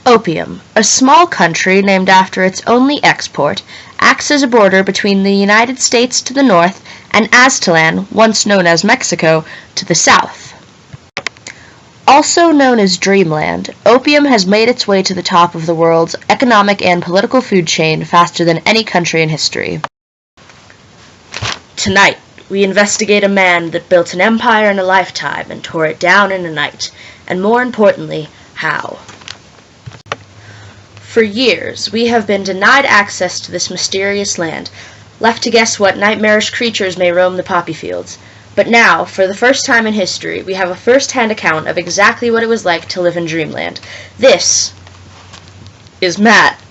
Opium, a small country named after its only export, acts as a border between the United States to the north and Aztlan, once known as Mexico, to the south. Also known as Dreamland, opium has made its way to the top of the world's economic and political food chain faster than any country in history. Tonight, we investigate a man that built an empire in a lifetime and tore it down in a night, and more importantly, how. For years, we have been denied access to this mysterious land, left to guess what nightmarish creatures may roam the poppy fields. But now, for the first time in history, we have a first-hand account of exactly what it was like to live in Dreamland. This is Matt.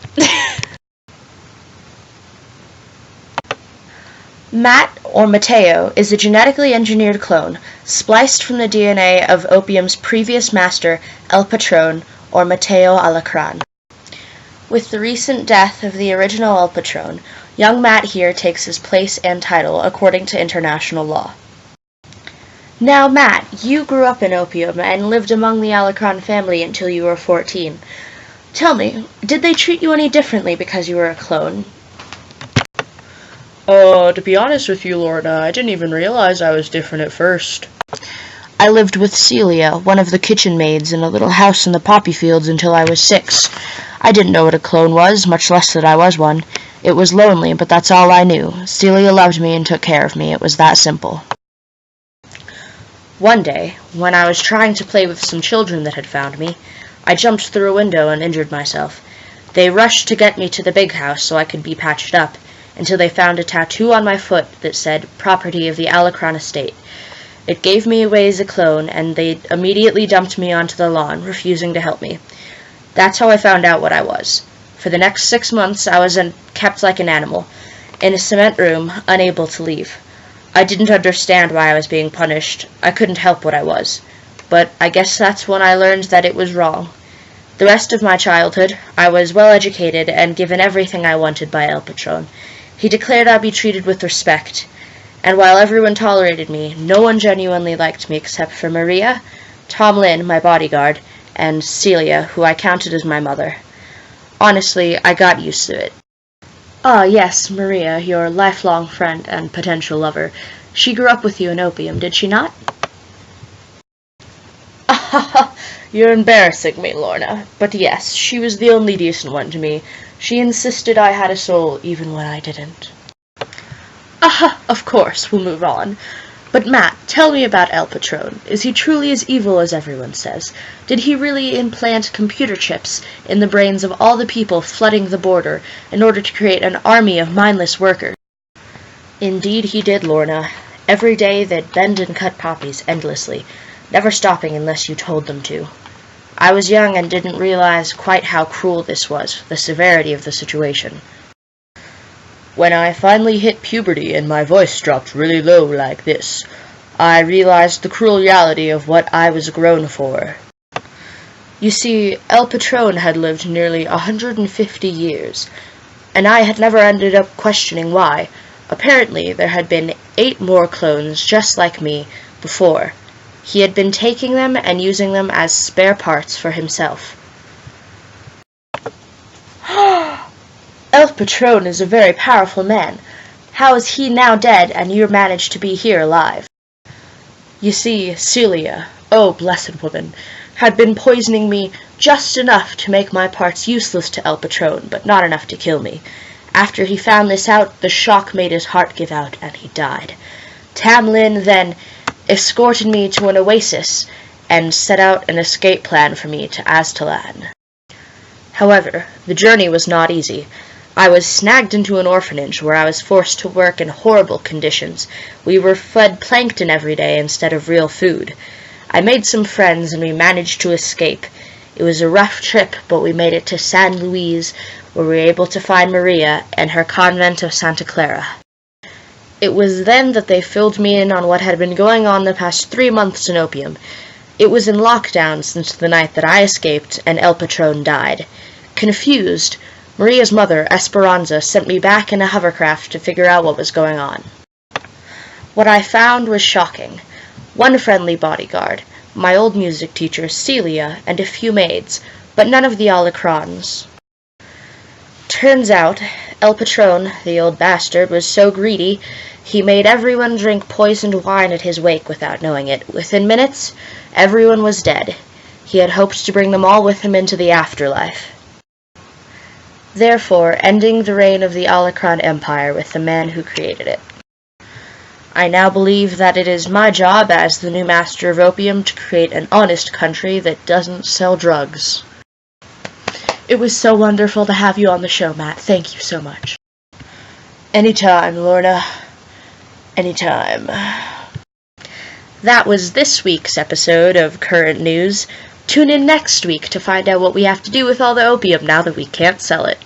Matt, or Mateo, is a genetically engineered clone, spliced from the DNA of opium's previous master, El Patron, or Mateo Alacran. With the recent death of the original El Patron, young Matt here takes his place and title according to international law. Now, Matt, you grew up in opium and lived among the Alacran family until you were 14. Tell me, did they treat you any differently because you were a clone? To be honest with you, Lorna, I didn't even realize I was different at first. I lived with Celia, one of the kitchen maids, in a little house in the poppy fields until I was 6. I didn't know what a clone was, much less that I was one. It was lonely, but that's all I knew. Celia loved me and took care of me. It was that simple. One day, when I was trying to play with some children that had found me, I jumped through a window and injured myself. They rushed to get me to the big house so I could be patched up, until they found a tattoo on my foot that said, "Property of the Alacran estate." It gave me away as a clone, and they immediately dumped me onto the lawn, refusing to help me. That's how I found out what I was. For the next 6 months, I was kept like an animal, in a cement room, unable to leave. I didn't understand why I was being punished. I couldn't help what I was. But I guess that's when I learned that it was wrong. The rest of my childhood, I was well educated and given everything I wanted by El Patron. He declared I'd be treated with respect. And while everyone tolerated me, no one genuinely liked me except for Maria, Tom Lynn, my bodyguard, and Celia, who I counted as my mother. Honestly, I got used to it. Ah, yes, Maria, your lifelong friend and potential lover. She grew up with you in opium, did she not? You're embarrassing me, Lorna. But yes, she was the only decent one to me. She insisted I had a soul even when I didn't. Of course, we'll move on. But Matt, tell me about El Patron. Is he truly as evil as everyone says? Did he really implant computer chips in the brains of all the people flooding the border in order to create an army of mindless workers? Indeed he did, Lorna. Every day they'd bend and cut poppies endlessly, never stopping unless you told them to. I was young and didn't realize quite how cruel this was, the severity of the situation. When I finally hit puberty and my voice dropped really low like this, I realized the cruel reality of what I was grown for. You see, El Patron had lived nearly 150 years, and I had never ended up questioning why. Apparently, there had been 8 more clones just like me before. He had been taking them and using them as spare parts for himself. El Patron is a very powerful man. How is he now dead and you managed to be here alive? You see, Celia, oh blessed woman, had been poisoning me just enough to make my parts useless to El Patron, but not enough to kill me. After he found this out, the shock made his heart give out, and he died. Tom Lynn then escorted me to an oasis and set out an escape plan for me to Aztlan. However, the journey was not easy. I was snagged into an orphanage where I was forced to work in horrible conditions. We were fed plankton every day instead of real food. I made some friends and we managed to escape. It was a rough trip, but we made it to San Luis, where we were able to find Maria and her convent of Santa Clara. It was then that they filled me in on what had been going on the past 3 months in opium. It was in lockdown since the night that I escaped and El Patron died. Confused, Maria's mother, Esperanza, sent me back in a hovercraft to figure out what was going on. What I found was shocking. One friendly bodyguard, my old music teacher, Celia, and a few maids but none of the Alacrons. Turns out, El Patron, the old bastard, was so greedy, he made everyone drink poisoned wine at his wake without knowing it. Within minutes, everyone was dead. He had hoped to bring them all with him into the afterlife, therefore ending the reign of the Alacron Empire with the man who created it. I now believe that it is my job as the new master of opium to create an honest country that doesn't sell drugs. It was so wonderful to have you on the show, Matt. Thank you so much. Anytime, Lorna. Anytime. That was this week's episode of Current News. Tune in next week to find out what we have to do with all the opium now that we can't sell it.